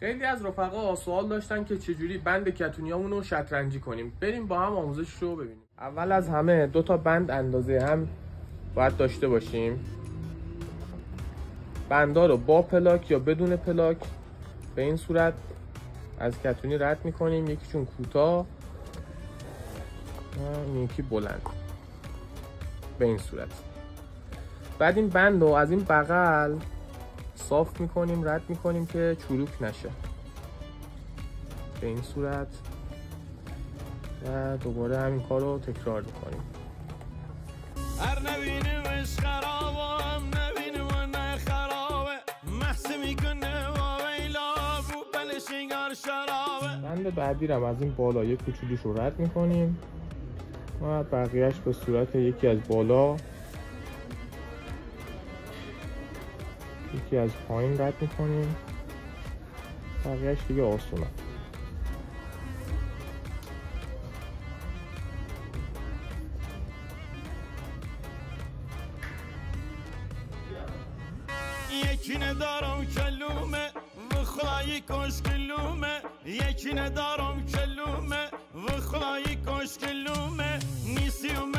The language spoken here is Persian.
خیلی از رفقا سوال داشتن که چجوری بند کتونیامون رو شطرنجی کنیم. بریم با هم آموزش رو ببینیم. اول از همه 2 تا بند اندازه هم باید داشته باشیم. بندا رو با پلاک یا بدون پلاک به این صورت از کتونی رد میکنیم، یکیشون کوتاه و یکی بلند به این صورت. بعد این بند رو از این بغل صاف میکنیم، رد میکنیم که چروک نشه به این صورت و دوباره همین کار رو تکرار میکنیم. هر نبینیمش خرابه هم نبینیم و نه خرابه محسه میکنه و ویلا رو بلشنگار شرابه. بند بعدی رو از این بالا یک کوچولوش رو رد میکنیم و بقیهش به صورت یکی از بالا یکی از پایین رد میکنیم، بقیهش دیگه آسونه. یکی ندارم کلومه و خدایی کشکلومه، یکی ندارم کلومه و خدایی کشکلومه نیسیم